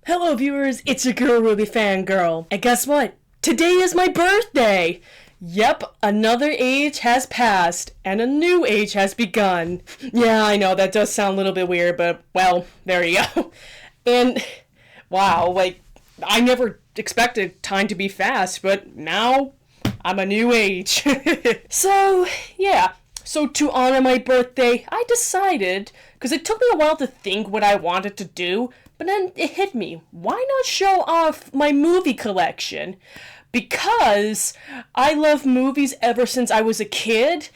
Hello viewers, it's your girl Rwby Fangirl. And guess what? Today is my birthday! Yep, another age has passed, and a new age has begun. Yeah, I know, that does sound a little bit weird, but, well, there you go. And, wow, I never expected time to be fast, but now, I'm a new age. So, yeah. So to honor my birthday, I decided, because it took me a while to think what I wanted to do, but then it hit me, why not show off my movie collection? Because I love movies ever since I was a kid,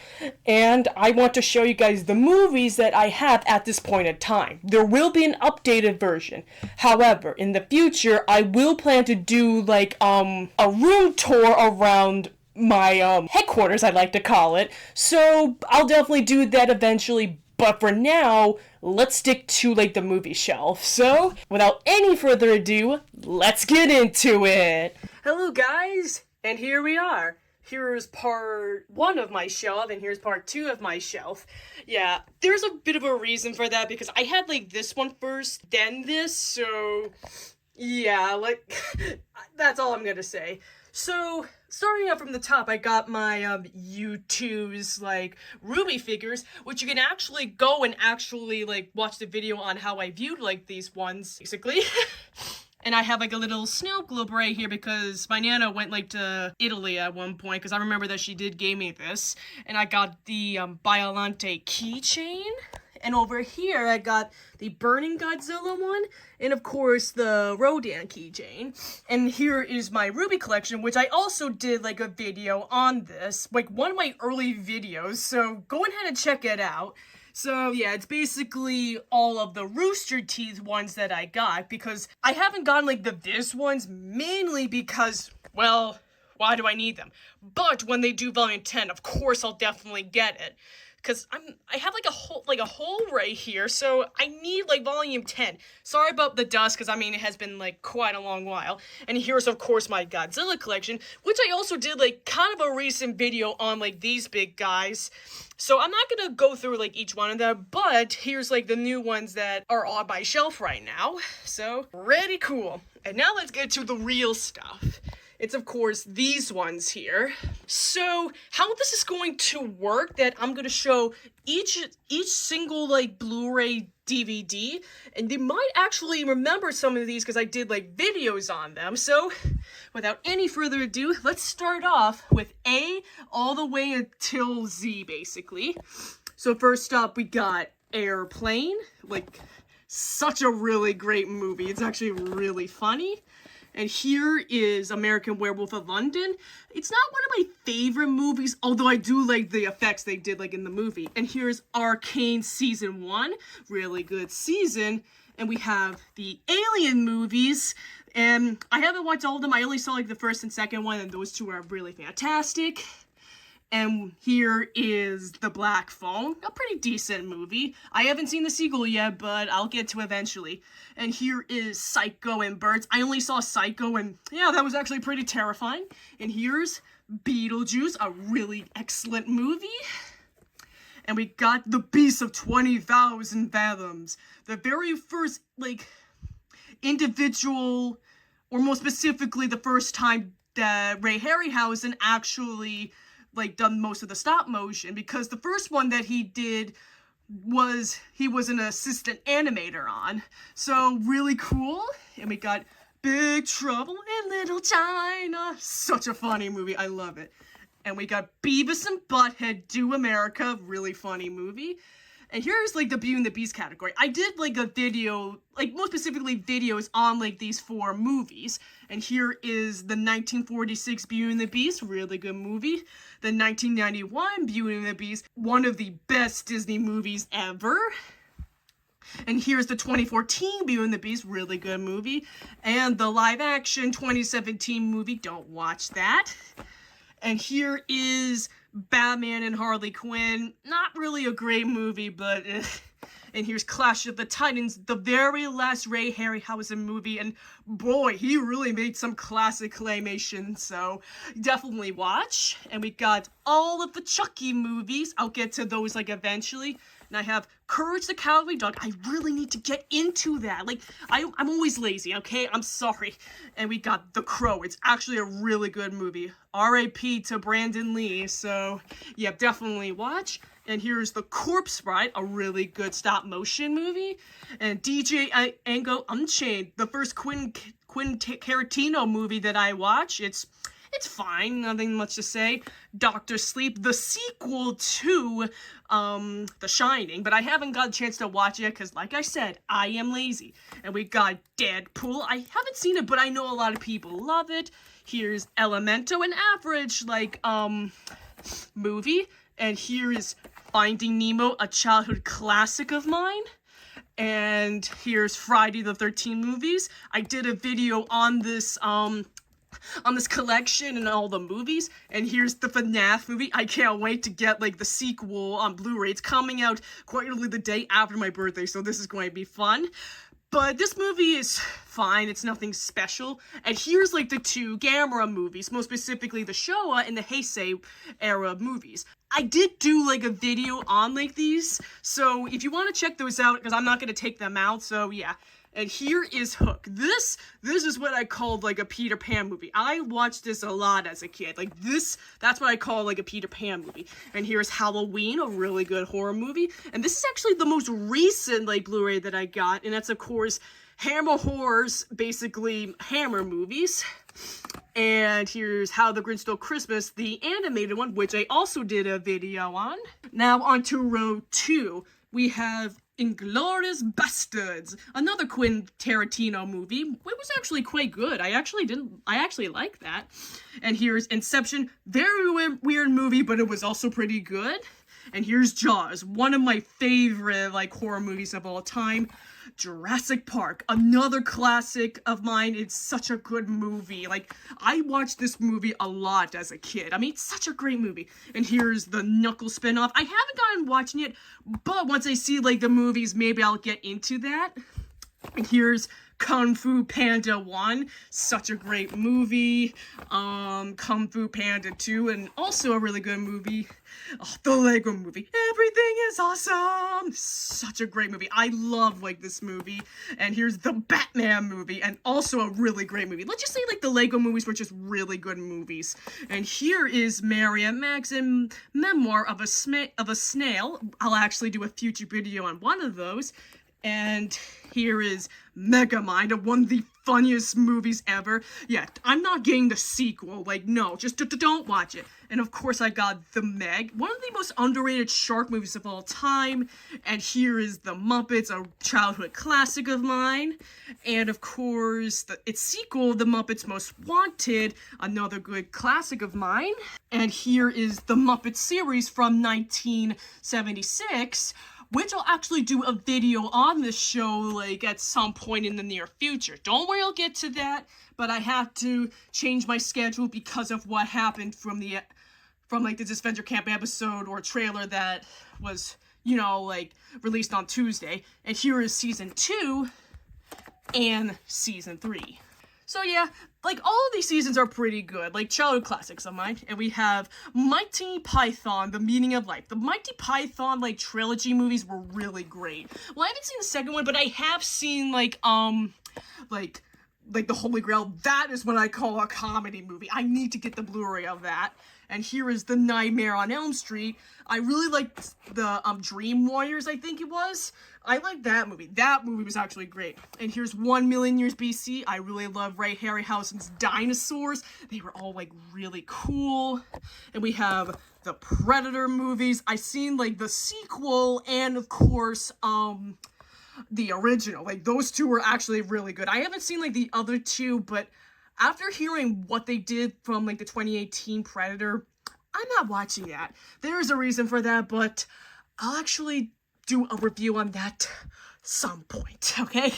and I want to show you guys the movies that I have at this point in time. There will be an updated version. However, in the future, I will plan to do, a room tour around my, headquarters, I'd like to call it. So, I'll definitely do that eventually, but for now, let's stick to, the movie shelf. So, without any further ado, let's get into it! Hello guys, and here we are. Here's part 1 of my shelf, and here's part 2 of my shelf. Yeah, there's a bit of a reason for that, because I had, this one first, then this, so... yeah, that's all I'm gonna say. So, starting out from the top, I got my, U2's, Rwby figures, which you can actually go and actually, watch the video on how I viewed, these ones, basically. And I have, a little snow globe right here because my Nana went, to Italy at one point, because I remember that she did give me this. And I got the, Biolante keychain. And over here, I got the Burning Godzilla one, and of course, the Rodan keychain. And here is my Rwby collection, which I also did, a video on this, one of my early videos, so go ahead and check it out. So, yeah, it's basically all of the Rooster Teeth ones that I got, because I haven't gotten, the this ones, mainly because, well, why do I need them? But when they do Volume 10, of course I'll definitely get it. Because I have, a hole right here, so I need, Volume 10. Sorry about the dust, because, it has been, quite a long while. And here's, of course, my Godzilla collection, which I also did, kind of a recent video on, these big guys. So I'm not gonna go through, each one of them, but here's, the new ones that are on my shelf right now. So, pretty cool. And now let's get to the real stuff. It's, of course, these ones here. So, how this is going to work, that I'm going to show each single, Blu-ray DVD, and they might actually remember some of these because I did, videos on them. So, without any further ado, let's start off with A all the way until Z, basically. So, first up, we got Airplane. Such a really great movie. It's actually really funny. And here is American Werewolf of London. It's not one of my favorite movies, although I do like the effects they did in the movie. And here's Arcane Season 1, really good season. And we have the Alien movies, and I haven't watched all of them. I only saw the first and second one, and those two are really fantastic. And here is The Black Phone, a pretty decent movie. I haven't seen the sequel yet, but I'll get to eventually. And here is Psycho and Birds. I only saw Psycho, and yeah, that was actually pretty terrifying. And here's Beetlejuice, a really excellent movie. And we got The Beast of 20,000 Fathoms. The very first, individual, or more specifically, the first time that Ray Harryhausen actually done most of the stop motion, because the first one that he did he was an assistant animator on. So really cool. And we got Big Trouble in Little China. Such a funny movie. I love it. And we got Beavis and Butthead Do America. Really funny movie. And here's, the Beauty and the Beast category. I did, a video, more specifically videos on, these 4 movies. And here is the 1946 Beauty and the Beast, really good movie. The 1991 Beauty and the Beast, one of the best Disney movies ever. And here's the 2014 Beauty and the Beast, really good movie. And the live-action 2017 movie, don't watch that. And here is Batman and Harley Quinn. Not really a great movie, but... And here's Clash of the Titans, the very last Ray Harryhausen movie, and boy, he really made some classic claymation, so definitely watch. And we got all of the Chucky movies. I'll get to those, eventually. And I have Courage the Cowardly Dog. I really need to get into that. Like, I'm always lazy, okay? I'm sorry. And we got The Crow. It's actually a really good movie. R.I.P. to Brandon Lee. So, yeah, definitely watch. And here's The Corpse Bride, a really good stop-motion movie. And DJ Ango Unchained, the first Quentin Tarantino movie that I watch. It's fine, nothing much to say. Dr. Sleep, the sequel to The Shining, but I haven't got a chance to watch it yet because, like I said, I am lazy. And we got Deadpool. I haven't seen it, but I know a lot of people love it. Here's Elemento, an average, movie. And here is Finding Nemo, a childhood classic of mine. And here's Friday the 13th movies. I did a video on this collection and all the movies, and here's the FNAF movie. I can't wait to get the sequel on Blu-ray. It's coming out quite early the day after my birthday, so this is going to be fun. But this movie is fine, it's nothing special. And here's the two Gamera movies, most specifically the Showa and the Heisei era movies. I did do a video on these, so if you want to check those out, because I'm not going to take them out, so yeah. And here is Hook. This is what I called a Peter Pan movie. I watched this a lot as a kid. That's what I call a Peter Pan movie. And here's Halloween, a really good horror movie. And this is actually the most recent Blu-ray that I got, and that's of course Hammer Horrors, basically Hammer movies. And here's How the Grinch Stole Christmas, the animated one, which I also did a video on. Now on to row 2. We have Inglourious Basterds, another Quentin Tarantino movie. It was actually quite good. I actually like that. And here's Inception, very weird movie, but it was also pretty good. And here's Jaws, one of my favorite horror movies of all time. Jurassic Park, another classic of mine. It's such a good movie. I watched this movie a lot as a kid. I mean, it's such a great movie. And here's the Knuckles spinoff. I haven't gotten watching it, but once I see the movies, maybe I'll get into that. And here's Kung Fu Panda 1, such a great movie. Kung Fu Panda 2, and also a really good movie. Oh, the Lego Movie, Everything is Awesome, such a great movie. I love this movie. And here's the Batman movie, and also a really great movie. Let's just say the Lego movies were just really good movies. And here is Marianne Maxim, Memoir of a Snail. I'll actually do a future video on one of those. And here is Megamind, one of the funniest movies ever. Yeah, I'm not getting the sequel. No, just don't watch it. And of course I got The Meg, one of the most underrated shark movies of all time. And here is The Muppets, a childhood classic of mine. And of course, its sequel, The Muppets Most Wanted, another good classic of mine. And here is The Muppet series from 1976. Which I'll actually do a video on this show, at some point in the near future. Don't worry, I'll get to that, but I had to change my schedule because of what happened from the Disventure Camp episode or trailer that was, released on Tuesday. And here is Season 2 and Season 3. So yeah, all of these seasons are pretty good, childhood classics of mine. And we have Mighty Python, The Meaning of Life. The Mighty Python, trilogy movies were really great. Well, I haven't seen the second one, but I have seen, The Holy Grail. That is what I call a comedy movie. I need to get the Blu-ray of that. And here is The Nightmare on Elm Street. I really liked the Dream Warriors, I think it was. I liked that movie. That movie was actually great. And here's 1,000,000 Years BC. I really love Ray Harryhausen's dinosaurs. They were all really cool. And we have the Predator movies. I seen the sequel and of course the original. Those two were actually really good. I haven't seen the other two, but after hearing what they did from the 2018 Predator, I'm not watching that. There's a reason for that, but I'll actually do a review on that some point, okay?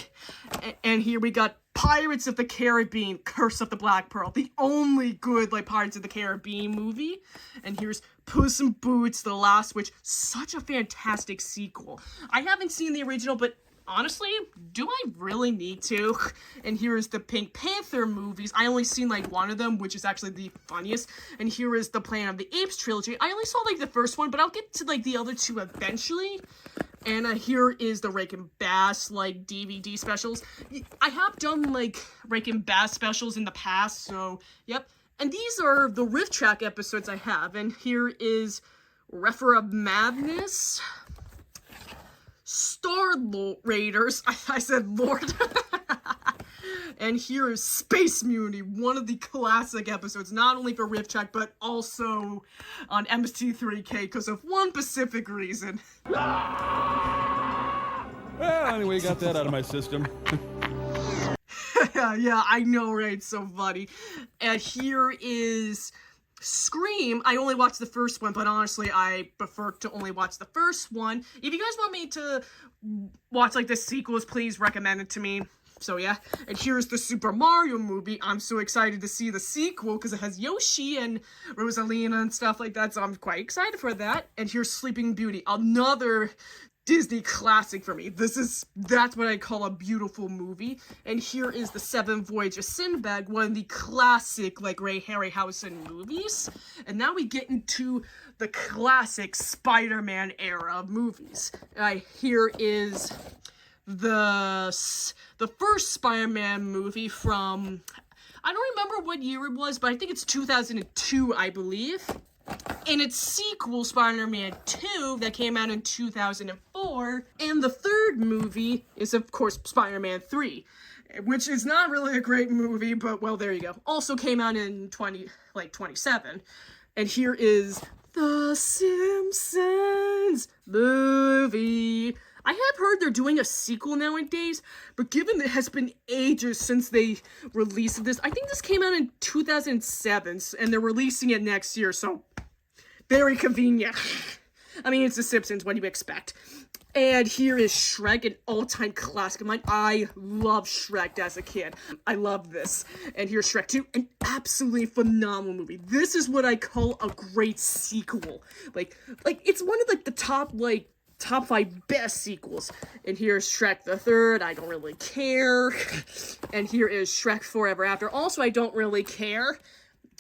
And here we got Pirates of the Caribbean, Curse of the Black Pearl, the only good Pirates of the Caribbean movie. And here's Puss in Boots, The Last Witch, such a fantastic sequel. I haven't seen the original, but honestly, do I really need to? And here is the Pink Panther movies. I only seen like one of them, which is actually the funniest. And here is the Planet of the Apes trilogy. I only saw like the first one, but I'll get to like the other two eventually. And here is the Rankin Bass like DVD specials. I have done like Rankin Bass specials in the past, so yep. And these are the riff track episodes I have. And here is Refer of Madness, Star Raiders, I said Lord, and here is Space Mutiny, one of the classic episodes, not only for Riff Track, but also on MST3K, because of one specific reason. Well, anyway, got that out of my system. Yeah, I know, right? So funny. And here is Scream. I only watched the first one, but honestly, I prefer to only watch the first one. If you guys want me to watch, like, the sequels, please recommend it to me. So, yeah. And here's the Super Mario movie. I'm so excited to see the sequel, because it has Yoshi and Rosalina and stuff like that, so I'm quite excited for that. And here's Sleeping Beauty, another Disney classic for me. That's what I call a beautiful movie. And here is The Seventh Voyage of Sinbad, one of the classic, like, Ray Harryhausen movies. And now we get into the classic Spider-Man era movies. Here is the first Spider-Man movie from, I don't remember what year it was, but I think it's 2002, I believe. And its sequel, Spider-Man 2, that came out in 2004. And the third movie is, of course, Spider-Man 3, which is not really a great movie, but, well, there you go. Also came out in 27. And here is The Simpsons movie. I have heard they're doing a sequel nowadays, but given it has been ages since they released this, I think this came out in 2007, and they're releasing it next year, so very convenient. I mean, it's The Simpsons, what do you expect? And here is Shrek, an all-time classic of mine. I love Shrek as a kid. I love this. And here's Shrek 2, an absolutely phenomenal movie. This is what I call a great sequel. Like it's one of, like, the top 5 best sequels. And here's Shrek the Third, I don't really care. And here is Shrek Forever After, also I don't really care.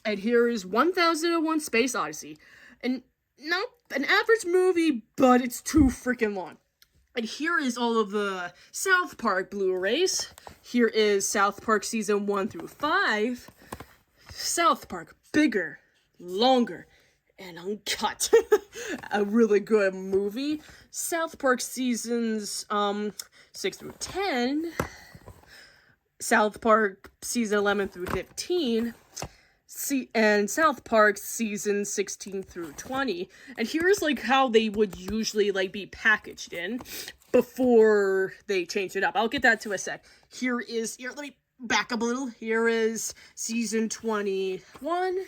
And here is 1001 Space Odyssey. And not an average movie, but it's too freaking long. And here is all of the South Park Blu-rays. Here is South Park Season 1 through 5. South Park, bigger, longer, and uncut. A really good movie. South Park Seasons 6 through 10. South Park Season 11 through 15. And South Park Season 16 through 20. And here's, like, how they would usually, like, be packaged in before they change it up. I'll get that to a sec. Here, let me back up a little. Here is Season 21,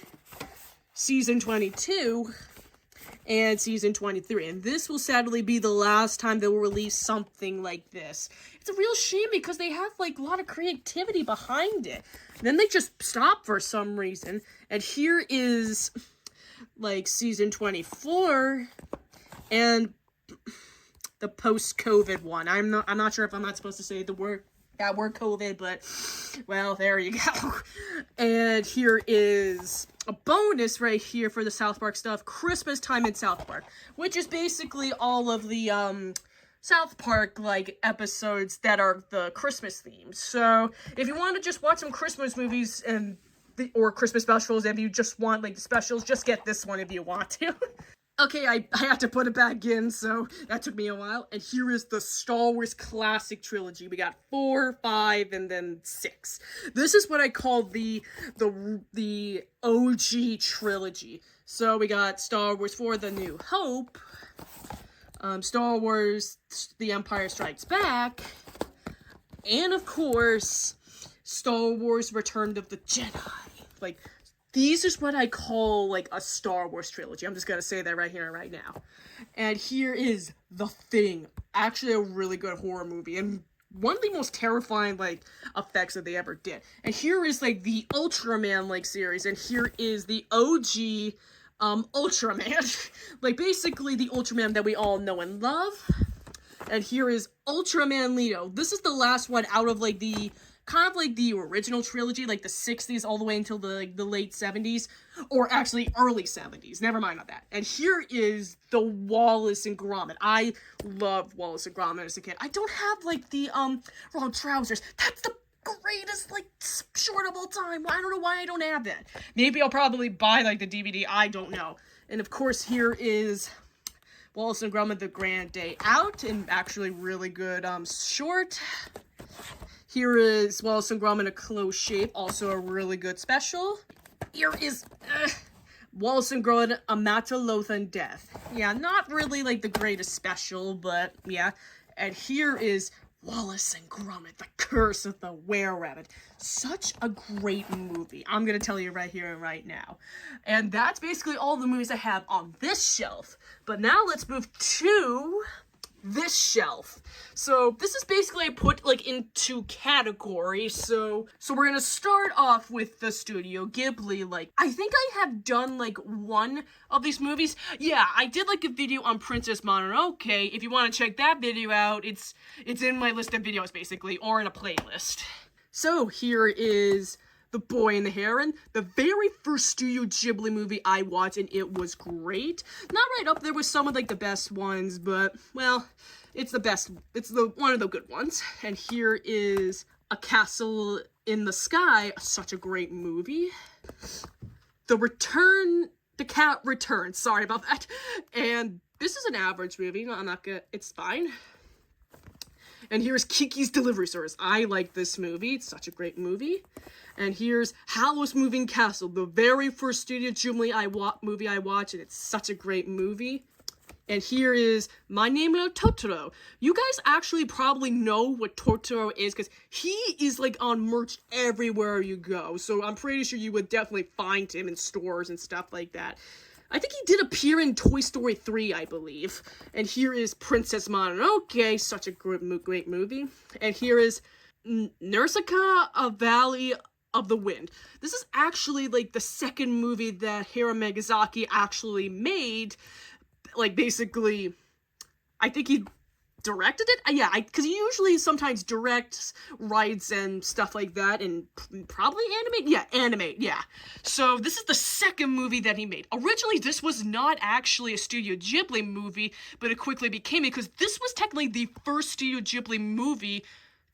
Season 22, and Season 23. And this will sadly be the last time they will release something like this. It's a real shame because they have, like, a lot of creativity behind it. And then they just stop for some reason. And here is, like, Season 24 and the post-COVID one. I'm not sure if I'm not supposed to say that word COVID, but, well, there you go. And here is a bonus right here for the South Park stuff, Christmas Time in South Park, which is basically all of the, South Park, like, episodes that are the Christmas themes. So, if you want to just watch some Christmas movies or Christmas specials, if you just want, like, the specials, just get this one if you want to. Okay, I have to put it back in, so that took me a while. And here is the Star Wars Classic Trilogy. We got 4, 5, and then 6. This is what I call the OG trilogy. So we got Star Wars 4, The New Hope, Star Wars, The Empire Strikes Back, and of course, Star Wars Return of the Jedi. Like, these is what I call, like, a Star Wars trilogy. I'm just gonna say that right here and right now. And here is The Thing. Actually a really good horror movie, and one of the most terrifying, like, effects that they ever did. And here is, like, the Ultraman, like, series, and here is the OG Ultraman. Like, basically the Ultraman that we all know and love. And here is Ultraman Leo. This is the last one out of like the kind of like the original trilogy, like the 60s all the way until the late 70s, or actually early 70s. Never mind on that. And here is the Wallace and Gromit. I loved Wallace and Gromit as a kid. I don't have like the wrong trousers. That's the greatest like short of all time. I don't know why I don't have that. Maybe I'll probably buy like the DVD. I don't know. And of course here is Wallace and Gromit: The Grand Day Out, and actually really good short. Here is Wallace and Gromit: A Close Shave, also a really good special. Here is Wallace and Gromit: A Matalothan Death. Yeah, not really like the greatest special, but yeah. And here is Wallace and Gromit: The Curse of the Were-Rabbit. Such a great movie. I'm gonna tell you right here and right now. And that's basically all the movies I have on this shelf. But now let's move to this shelf. So this is basically put like into categories. So we're gonna start off with the Studio Ghibli. Like, I think I have done like one of these movies. Yeah, I did like a video on Princess Mononoke. If you want to check that video out, it's in my list of videos basically, or in a playlist. So here is The Boy and the Heron, the very first Studio Ghibli movie I watched, and it was great. Not right up there with some of like the best ones, but well, it's the best. It's the one of the good ones. And here is A Castle in the Sky, such a great movie. The Cat Returns. Sorry about that. And this is an average movie. No, I'm not gonna. It's fine. And here's Kiki's Delivery Service. I like this movie. It's such a great movie. And here's Howl's Moving Castle, the very first Studio Ghibli movie I watched, and it's such a great movie. And here is My Name is Totoro. You guys actually probably know what Totoro is, because he is like on merch everywhere you go. So I'm pretty sure you would definitely find him in stores and stuff like that. I think he did appear in Toy Story 3, I believe. And here is Princess Mononoke, such a great movie. And here is Nausicaa, A Valley of the Wind. This is actually like the second movie that Hayao Miyazaki actually made. Like basically, I think he directed it? Yeah, because he usually sometimes directs, writes, and stuff like that, and probably animate? Yeah, animate, yeah. So this is the second movie that he made. Originally, this was not actually a Studio Ghibli movie, but it quickly became it, because this was technically the first Studio Ghibli movie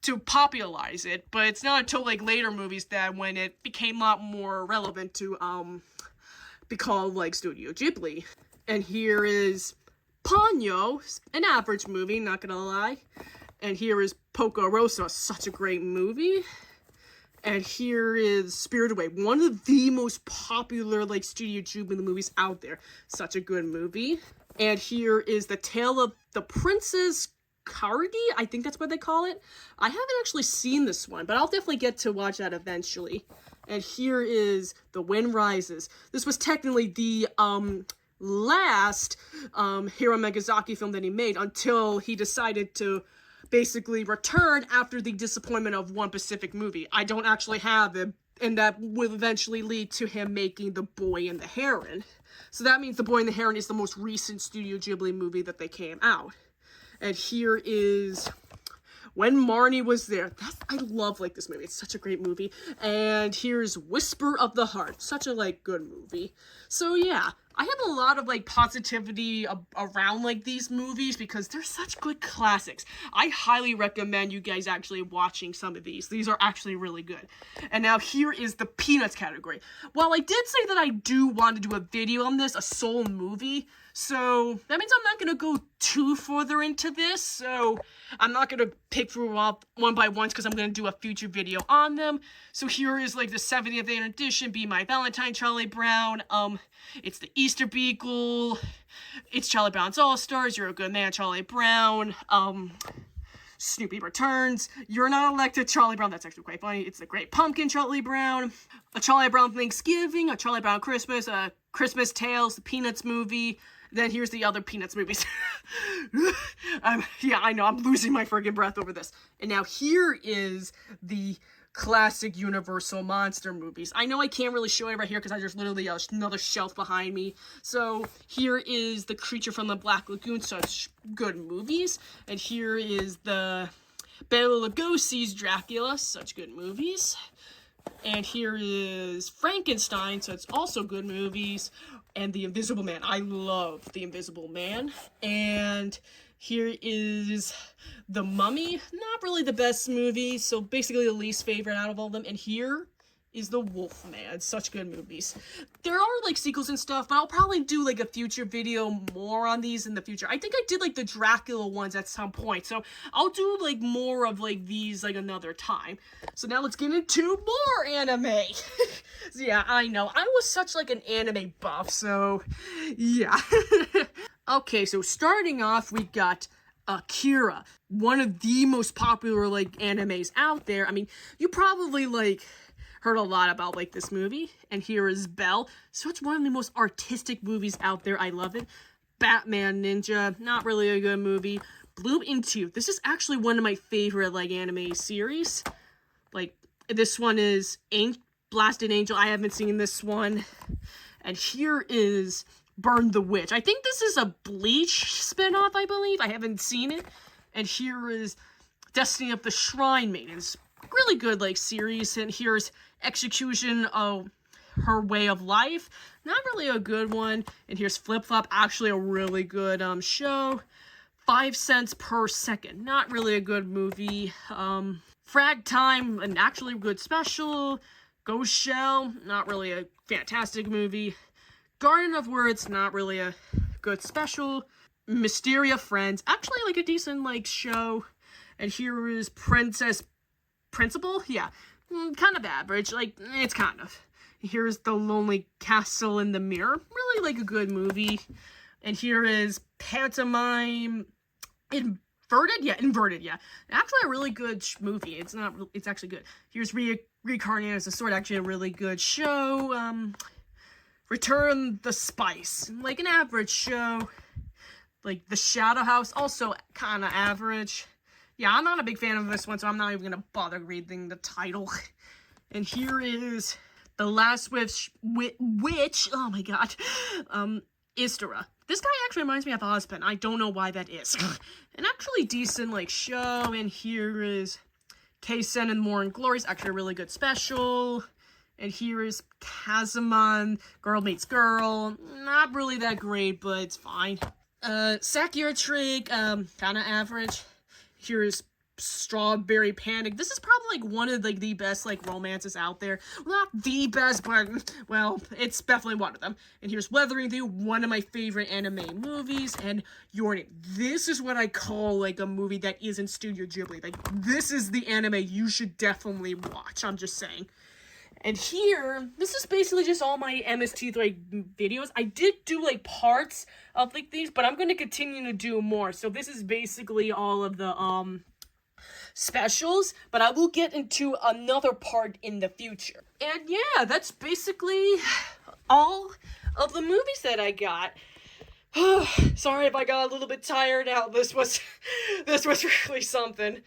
to popularize it, but it's not until, like, later movies that when it became a lot more relevant to, be called, like, Studio Ghibli. And here is Ponyo, an average movie, not gonna lie. And here is Poco Rosso, such a great movie. And here is Spirited Away, one of the most popular, like, Studio Ghibli movies out there. Such a good movie. And here is The Tale of the Princess Kargi, I think that's what they call it. I haven't actually seen this one, but I'll definitely get to watch that eventually. And here is The Wind Rises. This was technically the, last Hayao Miyazaki film that he made until he decided to basically return after the disappointment of One Pacific movie. I don't actually have it, and that will eventually lead to him making The Boy and the Heron. So that means The Boy and the Heron is the most recent Studio Ghibli movie that they came out. And here is When Marnie Was There. I love, like, this movie. It's such a great movie. And here's Whisper of the Heart. Such a, like, good movie. So, yeah. I have a lot of, like, positivity around, like, these movies because they're such good classics. I highly recommend you guys actually watching some of these. These are actually really good. And now here is the Peanuts category. While I did say that I do want to do a video on this, a Soul movie, so that means I'm not going to go too further into this, so I'm not going to pick through one by one because I'm going to do a future video on them. So here is, like, the 70th anniversary edition, Be My Valentine, Charlie Brown, it's the Easter Beagle, it's Charlie Brown's All-Stars, You're a Good Man, Charlie Brown, Snoopy Returns, You're Not Elected, Charlie Brown, that's actually quite funny, It's the Great Pumpkin, Charlie Brown, A Charlie Brown Thanksgiving, A Charlie Brown Christmas, A Christmas Tales, the Peanuts movie. Then here's the other Peanuts movies. Yeah, I know, I'm losing my friggin' breath over this. And now here is the classic Universal monster movies. I know I can't really show it right here because there's literally another shelf behind me. So here is The Creature from the Black Lagoon, such good movies. And here is the Bela Lugosi's Dracula, such good movies. And here is Frankenstein, so it's also good movies. And The Invisible Man. I love The Invisible Man. And here is The Mummy. Not really the best movie, so basically the least favorite out of all of them. And here is The Wolfman. Such good movies. There are like sequels and stuff, but I'll probably do like a future video more on these in the future. I think I did like the Dracula ones at some point, so I'll do like more of like these like another time. So now let's get into more anime. So yeah, I know I was such like an anime buff, so yeah. Okay, so starting off, we got Akira, one of the most popular like animes out there. I mean, you probably like heard a lot about like this movie. And here is Belle. So it's one of the most artistic movies out there. I love it. Batman Ninja, not really a good movie. Bloom Into. This is actually one of my favorite like anime series. Like this one is Blasted Angel. I haven't seen this one. And here is Burn the Witch. I think this is a Bleach spinoff, I believe. I haven't seen it. And here is Destiny of the Shrine Maidens. Really good like series. And here's Execution of Her Way of Life. Not really a good one. And here's Flip Flop. Actually a really good show. 5 cents per second. Not really a good movie. Frag Time, an actually good special. Ghost Shell. Not really a fantastic movie. Garden of Words, not really a good special. Mysteria Friends, actually like a decent like show. And here is Princess Principal, yeah, kind of average, like, it's kind of. Here's The Lonely Castle in the Mirror, really like a good movie. And here is Pantomime Inverted, yeah. Actually a really good movie, it's actually good. Here's Reincarnated as a Sword, actually a really good show. Return the Spice, like an average show. Like The Shadow House, also kind of average. Yeah, I'm not a big fan of this one, so I'm not even gonna bother reading the title. And here is The Last Witch, oh my god, Istera. This guy actually reminds me of Ozpin. I don't know why that is. An actually decent, like, show. And here is K-Sen and More in Glory. Actually a really good special. And here is Kazumon, Girl Meets Girl. Not really that great, but it's fine. Sakura Trig, kind of average. Here is Strawberry Panic. This is probably like one of like the best like romances out there. Well, not the best, but well, it's definitely one of them. And here's Weathering Through, one of my favorite anime movies. And Your Name. This is what I call like a movie that isn't Studio Ghibli. Like this is the anime you should definitely watch. I'm just saying. And here, this is basically just all my MST like videos. I did do like parts of like these, but I'm going to continue to do more. So this is basically all of the specials, but I will get into another part in the future. And yeah, that's basically all of the movies that I got. Sorry if I got a little bit tired out. This was really something.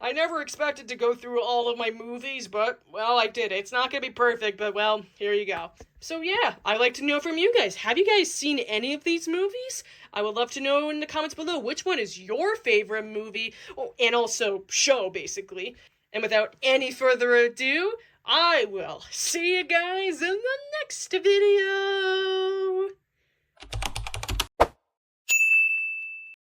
I never expected to go through all of my movies, but, well, I did it. It's not gonna be perfect, but, well, here you go. So, yeah, I'd like to know from you guys. Have you guys seen any of these movies? I would love to know in the comments below which one is your favorite movie, and also show, basically. And without any further ado, I will see you guys in the next video!